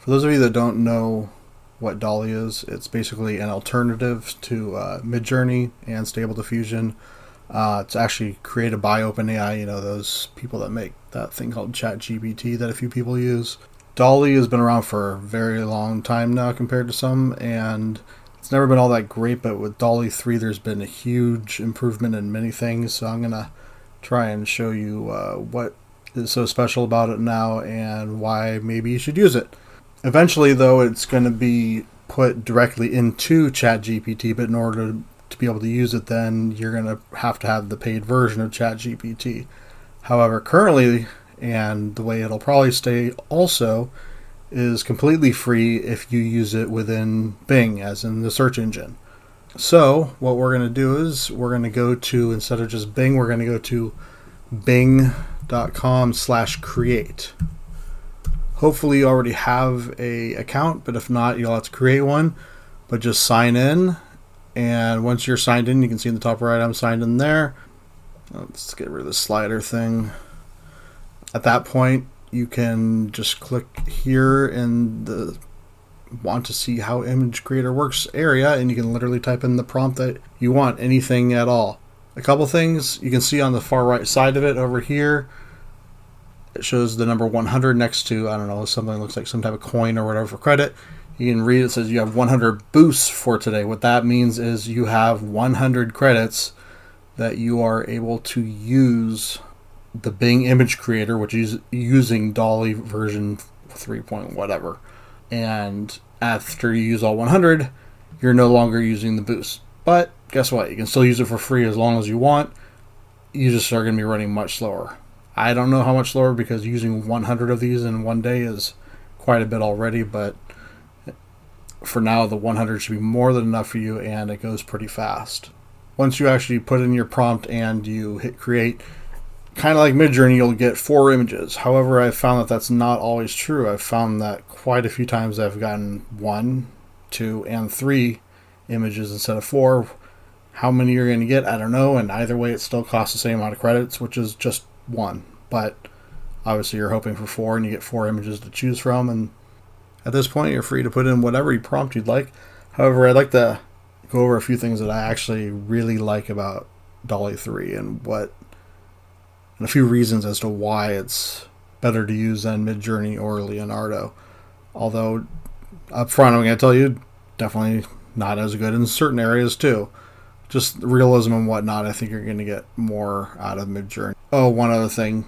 For those of you that don't know what Dall-E is, it's basically an alternative to Midjourney and Stable Diffusion. It's actually created by OpenAI, those people that make that thing called ChatGPT that a few people use. Dall-E has been around for a very long time now compared to some, and it's never been all that great, but with Dall-E 3 there's been a huge improvement in many things, so I'm going to try and show you what is so special about it now and why maybe you should use it. Eventually, though, it's going to be put directly into ChatGPT, but in order to be able to use it, then you're going to have the paid version of ChatGPT. However, currently, and the way it'll probably stay also, is completely free if you use it within Bing, as in the search engine. So what we're going to do is we're going to go to, instead of just Bing, we're going to go to bing.com/create. Hopefully you already have a account, but if not, you'll have to create one. But just sign in, and once you're signed in, you can see in the top right I'm signed in there. Let's get rid of the slider thing. At that point, you can just click here in the want to see how image creator works area, and you can literally type in the prompt that you want, anything at all. A couple things you can see on the far right side of it over here. It shows the number 100 next to, I don't know, something that looks like some type of coin or whatever for credit. You can read it says you have 100 boosts for today. What that means is you have 100 credits that you are able to use the Bing image creator, which is using Dall-E version 3 point whatever. And after you use all 100, you're no longer using the boost. But guess what? You can still use it for free as long as you want. You just are going to be running much slower. I don't know how much slower, because using 100 of these in one day is quite a bit already, but for now the 100 should be more than enough for you, and it goes pretty fast. Once you actually put in your prompt and you hit create, kind of like Midjourney, you'll get 4 images. However, I've found that that's not always true. I've found that quite a few times I've gotten 1, 2, and 3 images instead of 4. How many you're going to get, I don't know, and either way it still costs the same amount of credits, which is just 1. But obviously you're hoping for 4, and you get 4 images to choose from, and at this point you're free to put in whatever prompt you'd like. However, I'd like to go over a few things that I actually really like about Dall-E 3 and a few reasons as to why it's better to use than Midjourney or Leonardo. Although up front I'm going to tell you, definitely not as good in certain areas too. Just realism and whatnot, I think you're going to get more out of Midjourney. Oh, one other thing.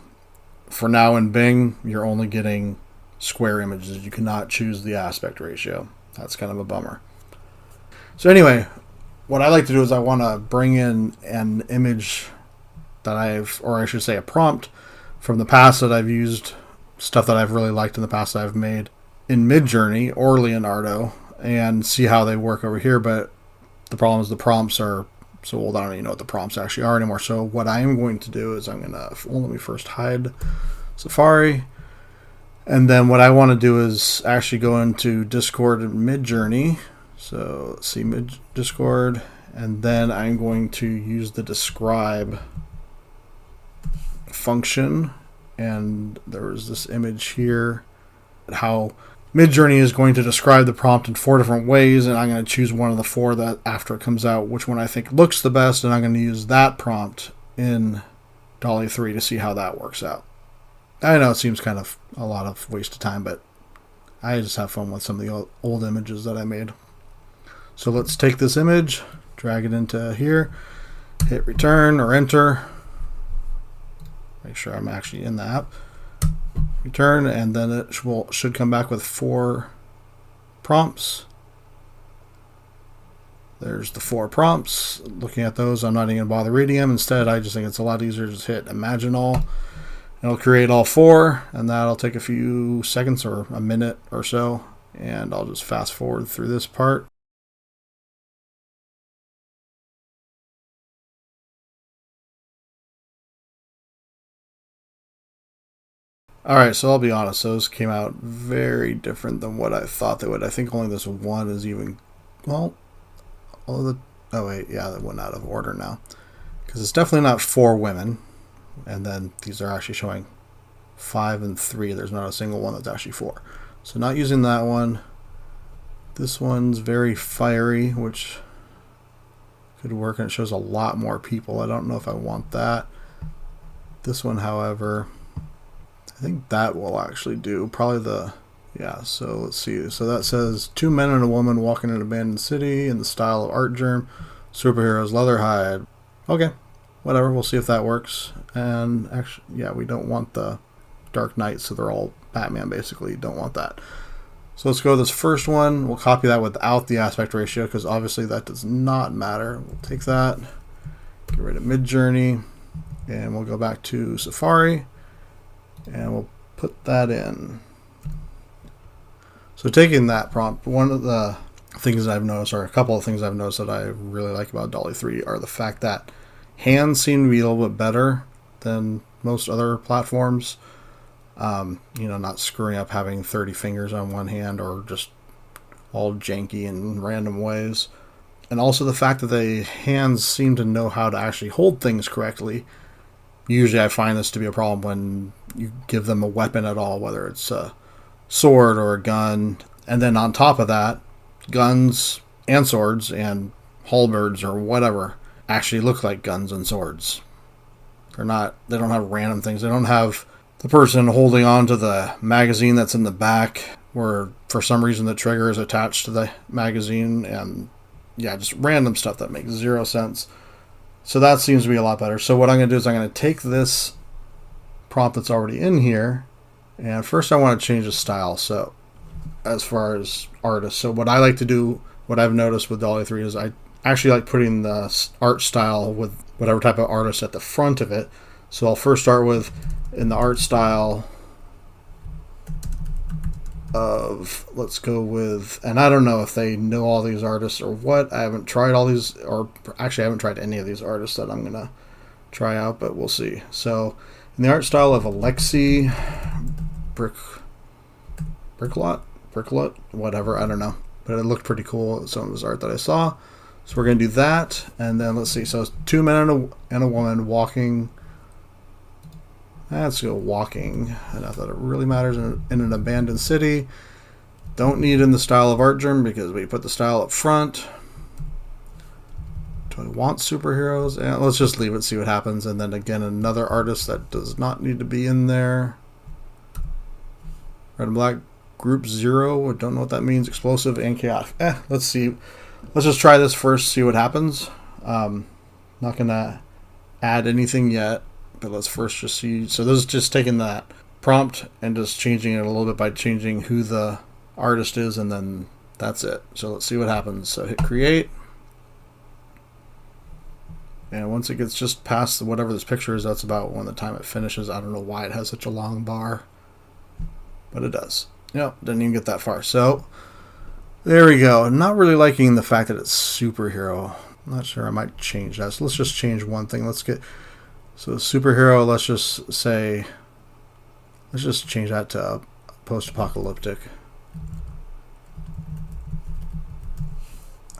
For now in Bing, you're only getting square images. You cannot choose the aspect ratio. That's kind of a bummer. So anyway, what I like to do is I want to bring in an image that or I should say a prompt from the past that I've used, stuff that I've really liked in the past that I've made in Midjourney or Leonardo, and see how they work over here. But the problem is the prompts are so old, I don't even know what the prompts actually are anymore. So what I am going to do is I'm going to, let me first hide Safari. And then what I want to do is actually go into Discord and Midjourney. So let's see, Discord. And then I'm going to use the describe function. And there is this image here. How Midjourney is going to describe the prompt in 4 different ways, and I'm going to choose one of the 4 that after it comes out, which one I think looks the best, and I'm going to use that prompt in Dall-E 3 to see how that works out. I know it seems kind of a lot of waste of time, but I just have fun with some of the old images that I made. So let's take this image, drag it into here, hit return or enter. Make sure I'm actually in the app. Return, and then it should come back with 4 prompts. There's the 4 prompts. Looking at those, I'm not even going to bother reading them. Instead, I just think it's a lot easier to just hit imagine all. It'll create all 4, and that'll take a few seconds or a minute or so. And I'll just fast forward through this part. Alright, so I'll be honest, those came out very different than what I thought they would. I think only this one is even, well, oh wait, yeah, that went out of order now. Because it's definitely not 4 women, and then these are actually showing 5 and 3. There's not a single one that's actually 4. So not using that one. This one's very fiery, which could work, and it shows a lot more people. I don't know if I want that. This one, however, I think that will actually do. Probably the, yeah, so let's see. So that says 2 men and a woman walking in an abandoned city in the style of art germ. Superheroes, leather hide. Okay, whatever. We'll see if that works. And actually, yeah, we don't want the Dark Knight, so they're all Batman basically. Don't want that. So let's go to this first one. We'll copy that without the aspect ratio because obviously that does not matter. We'll take that, get rid of Midjourney, and we'll go back to Safari, and we'll put that in. So taking that prompt, one of the things I've noticed, or a couple of things I've noticed that I really like about Dall-E 3 are the fact that hands seem to be a little bit better than most other platforms. You know, not screwing up having 30 fingers on one hand or just all janky in random ways. And also the fact that the hands seem to know how to actually hold things correctly. Usually I find this to be a problem when you give them a weapon at all, whether it's a sword or a gun. And then on top of that, guns and swords and halberds or whatever actually look like guns and swords. They don't have random things. They don't have the person holding on to the magazine that's in the back where for some reason the trigger is attached to the magazine, and yeah, just random stuff that makes zero sense. So that seems to be a lot better. So what I'm going to do is I'm going to take this prompt that's already in here, and first I want to change the style. So as far as artists, so what I like to do, what I've noticed with Dall-E 3 is I actually like putting the art style with whatever type of artist at the front of it. So I'll first start with, in the art style of, let's go with, and I don't know if they know all these artists or what. I haven't tried all these, or actually I haven't tried any of these artists that I'm going to try out, but we'll see. So in the art style of Alexi Bricklot, whatever, I don't know. But it looked pretty cool, some of his art that I saw. So we're going to do that, and then let's see. So it's 2 men and a woman walking. Let's go walking. Enough that it really matters in an abandoned city. Don't need in the style of art germ because we put the style up front. Do I want superheroes? And let's just leave it, see what happens. And then again, another artist that does not need to be in there. Red and black, group 0. I don't know what that means. Explosive and chaotic. Let's see. Let's just try this first, see what happens. Not going to add anything yet, but let's first just see. So this is just taking that prompt and just changing it a little bit by changing who the artist is, and then that's it. So let's see what happens. So hit create. And once it gets just past whatever this picture is, that's about when the time it finishes. I don't know why it has such a long bar, but it does. Yep, didn't even get that far. So there we go. Not really liking the fact that it's superhero. I'm not sure. I might change that. So let's just change one thing. Let's get, so superhero, let's just say, let's just change that to post-apocalyptic.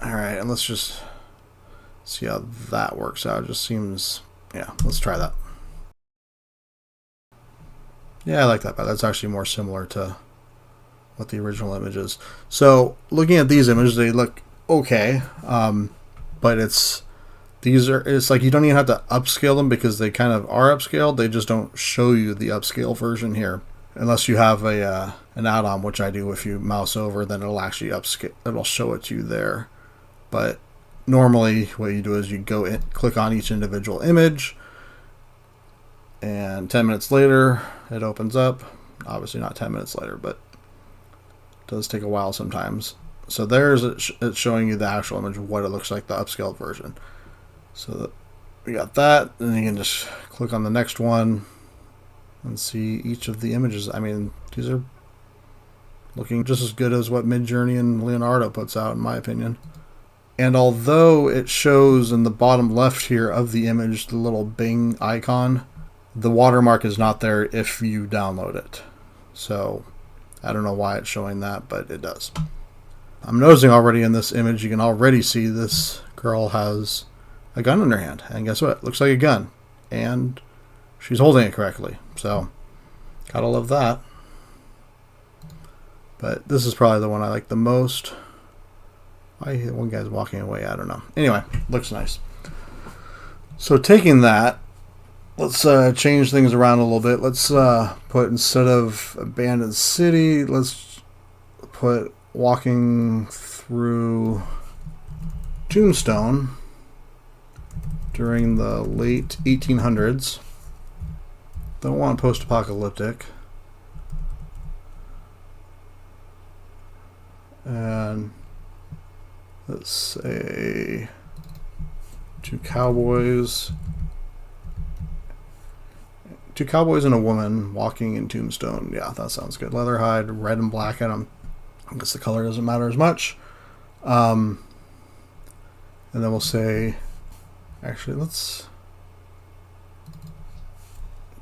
All right, and let's just see how that works out. It just seems, yeah, let's try that. Yeah, I like that, but that's actually more similar to what the original image is. So looking at these images, they look okay, but it's like you don't even have to upscale them because they kind of are upscaled. They just don't show you the upscale version here unless you have a an add-on, which I do. If you mouse over, then it'll actually upscale. It'll show it to you there. But normally, what you do is you go in, click on each individual image, and 10 minutes later, it opens up. Obviously, not 10 minutes later, but does take a while sometimes. So there's it's showing you the actual image of what it looks like, the upscaled version. So we got that, and you can just click on the next one and see each of the images. I mean, these are looking just as good as what Midjourney and Leonardo puts out, in my opinion. And although it shows in the bottom left here of the image the little Bing icon, the watermark is not there if you download it. So I don't know why it's showing that, but it does. I'm noticing already in this image, you can already see this girl has a gun in her hand. And guess what? It looks like a gun. And she's holding it correctly. So, gotta love that. But this is probably the one I like the most. Why one guy's walking away, I don't know. Anyway, looks nice. So taking that, let's change things around a little bit. Let's put, instead of abandoned city, let's put walking through Tombstone during the late 1800s. Don't want post-apocalyptic. And let's say two cowboys and a woman walking in Tombstone. Yeah, that sounds good. Leather hide, red and black in them. I guess the color doesn't matter as much. And then we'll say, actually, let's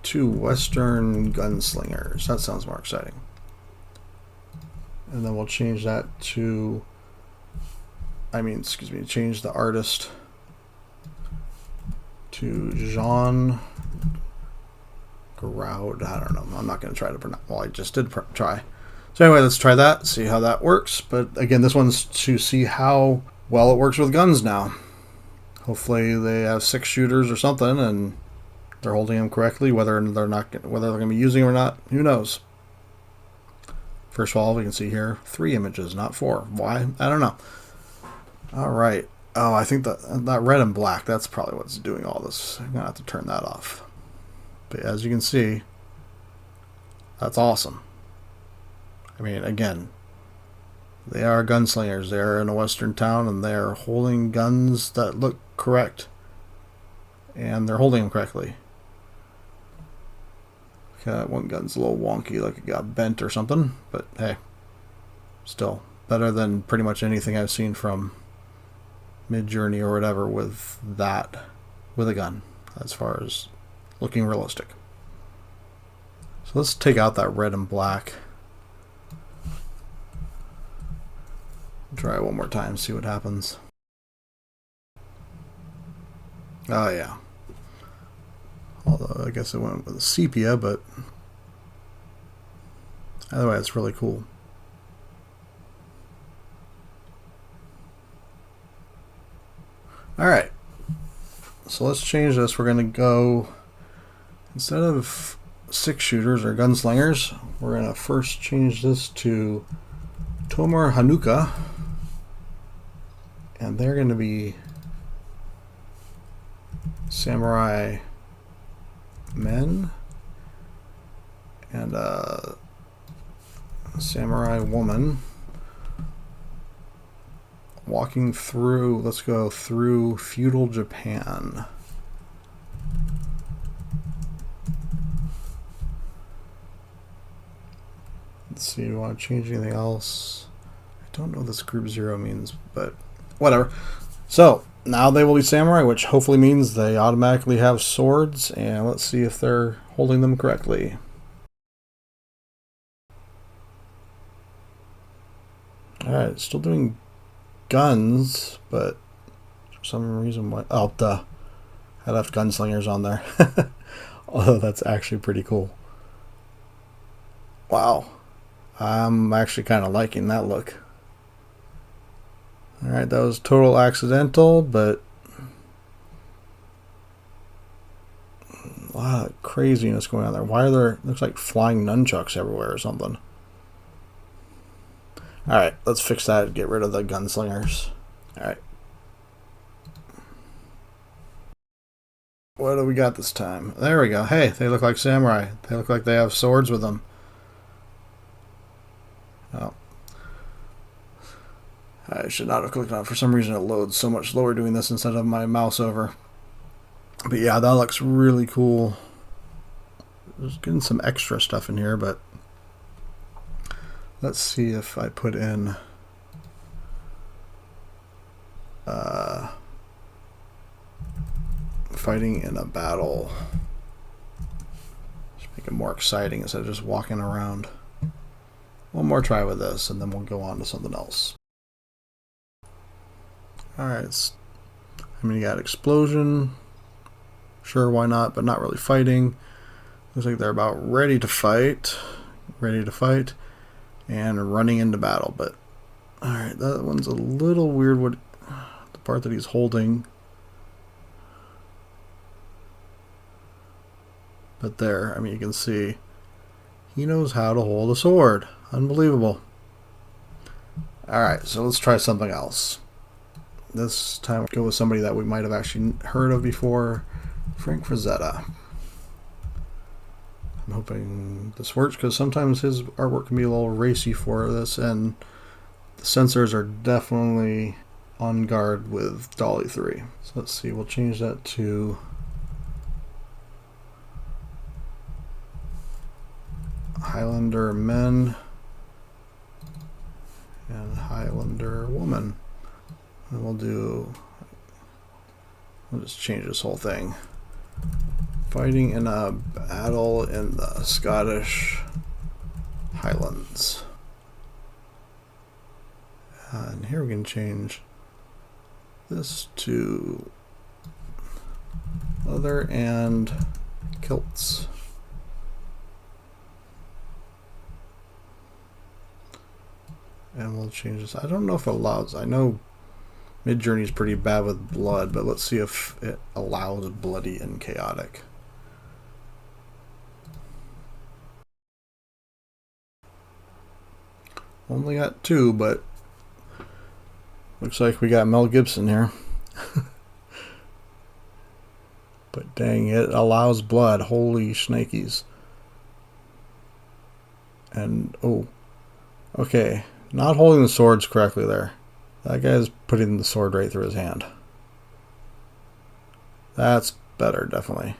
two Western gunslingers. That sounds more exciting. And then we'll change that to, change the artist to Jean Giraud. I don't know. I'm not going to try to pronounce. Well, I just did try. So anyway, let's try that, see how that works. But again, this one's to see how well it works with guns now. Hopefully they have 6 shooters or something, and they're holding them correctly. Whether they're going to be using them or not, who knows? First of all, we can see here 3 images, not 4. Why? I don't know. All right. Oh, I think that red and black, that's probably what's doing all this. I'm going to have to turn that off. But as you can see, that's awesome. I mean, again, they are gunslingers. They're in a western town, and they're holding guns that look correct. And they're holding them correctly. Okay, one gun's a little wonky, like it got bent or something. But hey, still better than pretty much anything I've seen from Midjourney or whatever with a gun, as far as looking realistic. So let's take out that red and black. Try it one more time, see what happens. Oh yeah. Although I guess it went with a sepia, but either way, it's really cool. Alright, so let's change this. We're going to go, instead of 6 shooters or gunslingers, we're going to first change this to Tomar Hanukkah, and they're going to be samurai men and a samurai woman walking through, let's go through feudal Japan. Let's see, do I want to change anything else? I don't know what this group 0 means, but whatever. So now they will be samurai, which hopefully means they automatically have swords, and let's see if they're holding them correctly. Alright, still doing guns, but for some reason, I left gunslingers on there. Although that's actually pretty cool. Wow. I'm actually kind of liking that look. Alright, that was total accidental, but a lot of craziness going on there. Why are there, looks like flying nunchucks everywhere or something. Alright, let's fix that and get rid of the gunslingers. Alright. What do we got this time? There we go. Hey, they look like samurai. They look like they have swords with them. Oh. I should not have clicked on it. For some reason it loads so much slower doing this instead of my mouse over. But yeah, that looks really cool. There's getting some extra stuff in here, but let's see if I put in fighting in a battle. Just make it more exciting instead of just walking around. One more try with this, and then we'll go on to something else. Alright, you got explosion. Sure, why not, but not really fighting. Looks like they're about ready to fight. and running into battle. But alright, that one's a little weird, what the part that he's holding. But there, I mean, you can see he knows how to hold a sword. Unbelievable. Alright, so let's try something else. This time we'll go with somebody that we might have actually heard of before, Frank Frazetta. I'm hoping this works because sometimes his artwork can be a little racy for this, and the sensors are definitely on guard with Dall-E 3. So let's see, we'll change that to Highlander men and Highlander woman. And we'll just change this whole thing. Fighting in a battle in the Scottish Highlands. And here we can change this to leather and kilts. And we'll change this. I don't know if it allows. I know Midjourney is pretty bad with blood, but let's see if it allows bloody and chaotic. Only got 2, but looks like we got Mel Gibson here. But dang, it allows blood. Holy snakies. And, oh, okay. Not holding the swords correctly there. That guy's putting the sword right through his hand. That's better, definitely.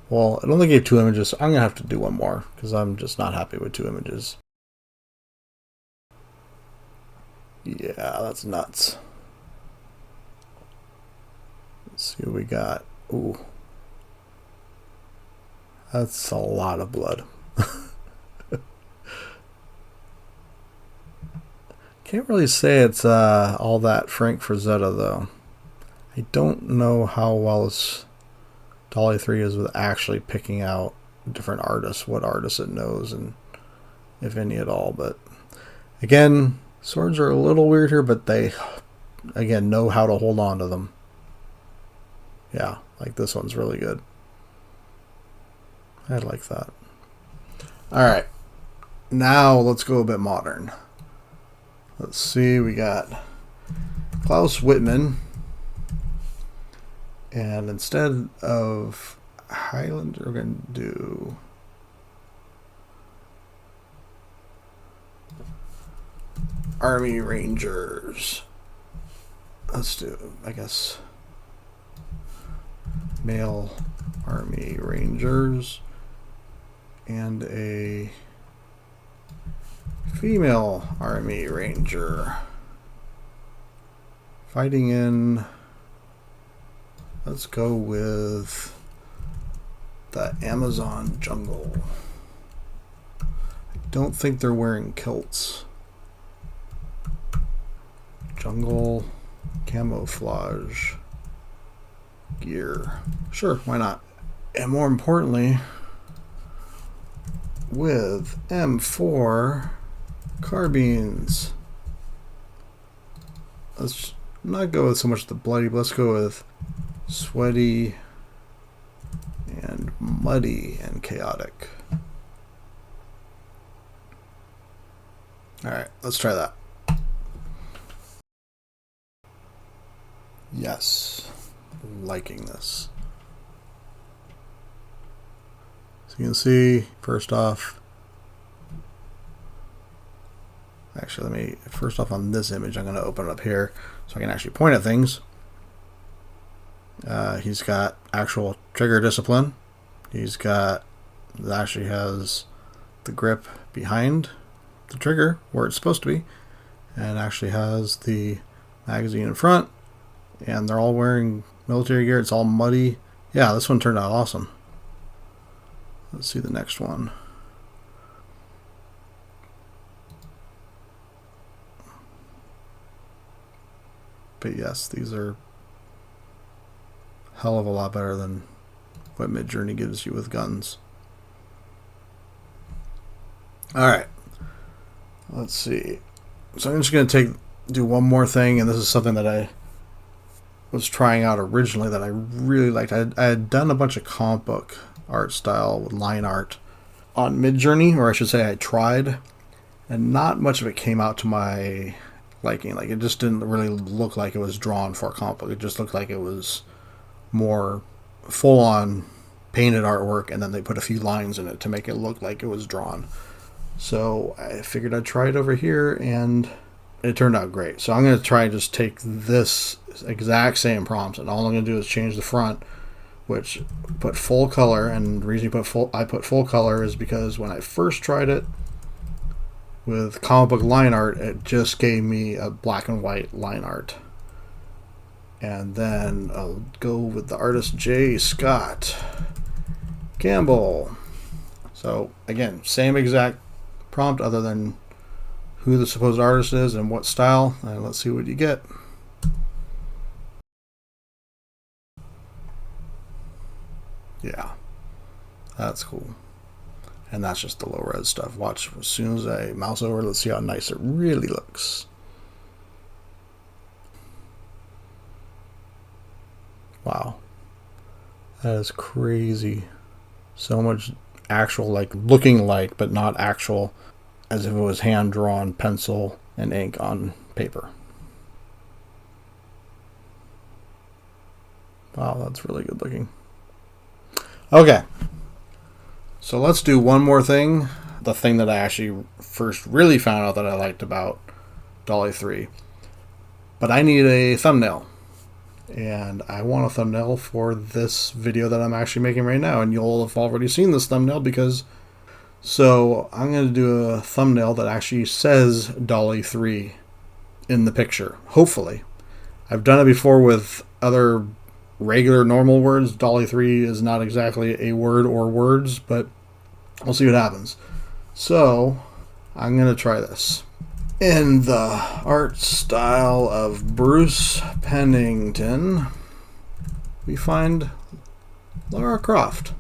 Well, it only gave 2 images, so I'm going to have to do one more, because I'm just not happy with 2 images. Yeah, that's nuts. Let's see what we got. Ooh. That's a lot of blood. Can't really say it's all that Frank Frazetta, though. I don't know how well this Dall-E 3 is with actually picking out different artists, what artists it knows, and if any at all. But again, swords are a little weird here, but they, again, know how to hold on to them. Yeah, like this one's really good. I like that. Alright, now let's go a bit modern. Let's see, we got Klaus Whitman, and instead of Highlander, we're going to do Army Rangers. Let's do, I guess, male Army Rangers and a female Army Ranger fighting in, let's go with the Amazon jungle. I don't think they're wearing kilts. Jungle camouflage gear. Sure, why not? And more importantly, with M4 carbines. Let's not go with so much the bloody, but let's go with sweaty and muddy and chaotic. Alright, let's try that. Yes, liking this. So you can see, first off, actually, let me, first off on this image, I'm going to open it up here so I can actually point at things. He's got actual trigger discipline. He's got, it actually has the grip behind the trigger where it's supposed to be, and actually has the magazine in front, and they're all wearing military gear. It's all muddy. Yeah, this one turned out awesome. Let's see the next one. But yes, these are a hell of a lot better than what Midjourney gives you with guns. All right. Let's see. So I'm just going to do one more thing, and this is something that I was trying out originally that I really liked. I had done a bunch of comic book art style with line art on Midjourney, or I should say I tried, and not much of it came out to my liking. Like, it just didn't really look like it was drawn for a comic book. It just looked like it was more full-on painted artwork, and then they put a few lines in it to make it look like it was drawn. So I figured I'd try it over here, and it turned out great. So I'm going to try and just take this exact same prompt, and all I'm going to do is change the front, which put full color. And the reason I put full color is because when I first tried it with comic book line art, it just gave me a black and white line art. And then I'll go with the artist J. Scott Campbell. So again, same exact prompt other than who the supposed artist is and what style, and let's see what you get. Yeah, that's cool. And that's just the low res stuff. Watch, as soon as I mouse over, let's see how nice it really looks. Wow, that is crazy. So much actual, like, looking like, but not actual, as if it was hand drawn pencil and ink on paper. Wow, that's really good looking. Okay, so let's do one more thing. The thing that I actually first really found out that I liked about Dall-E 3. But I need a thumbnail. And I want a thumbnail for this video that I'm actually making right now. And you'll have already seen this thumbnail because... So I'm going to do a thumbnail that actually says Dall-E 3 in the picture, hopefully. I've done it before with other regular normal words. Dall-E 3 is not exactly a word or words, but we'll see what happens. So I'm going to try this. In the art style of Bruce Pennington, we find Lara Croft,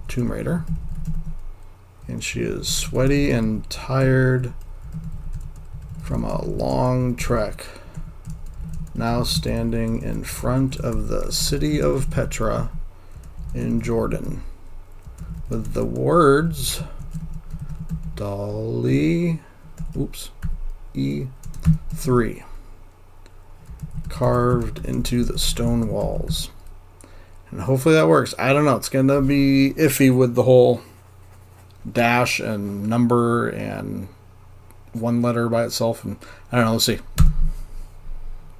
Tomb Raider. And she is sweaty and tired from a long trek, now standing in front of the city of Petra in Jordan, with the words Dall-E E3 carved into the stone walls. And hopefully that works. I don't know. It's going to be iffy with the whole dash and number and one letter by itself, and I don't know, let's see.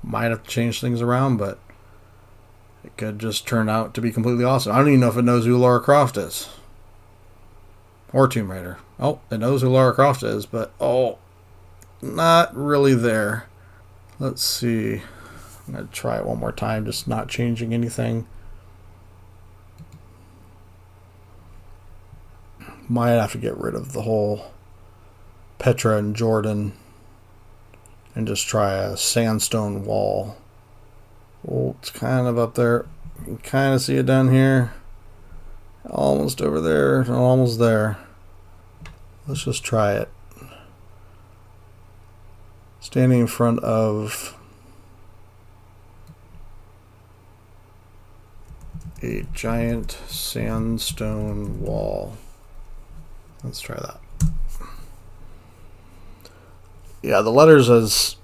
Might have to change things around, but it could just turn out to be completely awesome. I don't even know if it knows who Lara Croft is or Tomb Raider. Oh, it knows who Lara Croft is, but not really there. Let's see. I'm gonna try it one more time, just not changing anything. Might have to get rid of the whole Petra and Jordan and just try a sandstone wall. Oh, it's kind of up there. You can kind of see it down here. Almost over there. Almost there. Let's just try it. Standing in front of a giant sandstone wall. Let's try that. Yeah, the letters, as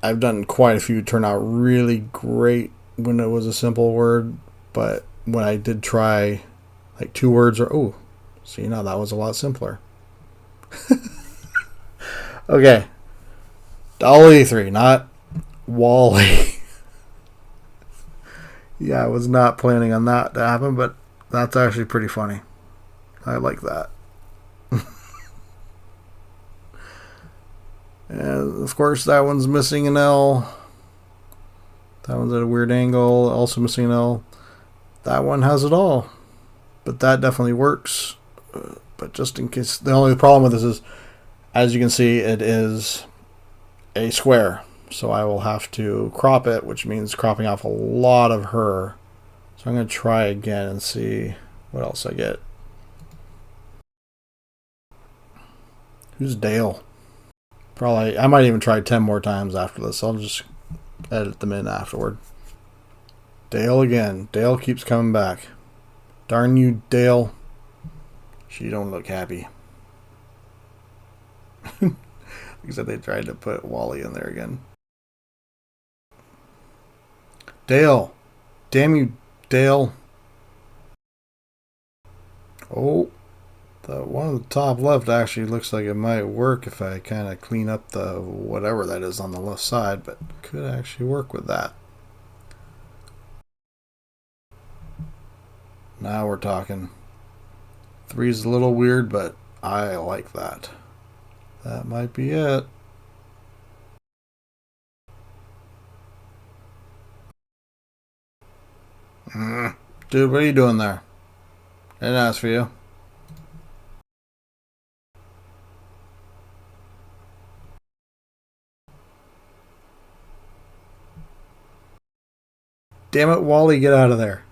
I've done quite a few, turn out really great when it was a simple word, but when I did try like 2 words or see, now that was a lot simpler. Okay, Dall-E 3, not Wall-E. Yeah, I was not planning on that to happen, but that's actually pretty funny. I like that. And of course that one's missing an L. That one's at a weird angle, also missing an L. That one has it all. But that definitely works. But just in case, the only problem with this is, as you can see, it is a square. So I will have to crop it, which means cropping off a lot of her. So I'm going to try again and see what else I get. Who's Dale? Probably, I might even try 10 more times after this. I'll just edit them in afterward. Dale again. Dale keeps coming back. Darn you, Dale. She don't look happy. Except they tried to put Wally in there again. Dale. Damn you, Dale. Oh. The one on the top left actually looks like it might work if I kind of clean up the whatever that is on the left side, but could actually work with that. Now we're talking. 3's a little weird, but I like that. That might be it. Dude, what are you doing there? I didn't ask for you. Damn it, Wally, get out of there.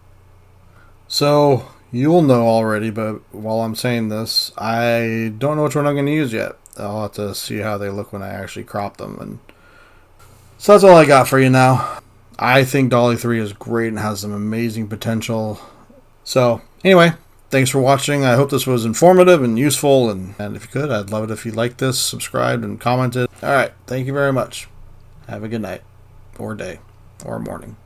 So, you'll know already, but while I'm saying this, I don't know which one I'm going to use yet. I'll have to see how they look when I actually crop them. And so that's all I got for you now. I think Dall-E 3 is great and has some amazing potential. So, anyway, thanks for watching. I hope this was informative and useful. And if you could, I'd love it if you liked this, subscribed, and commented. Alright, thank you very much. Have a good night, or day, or morning.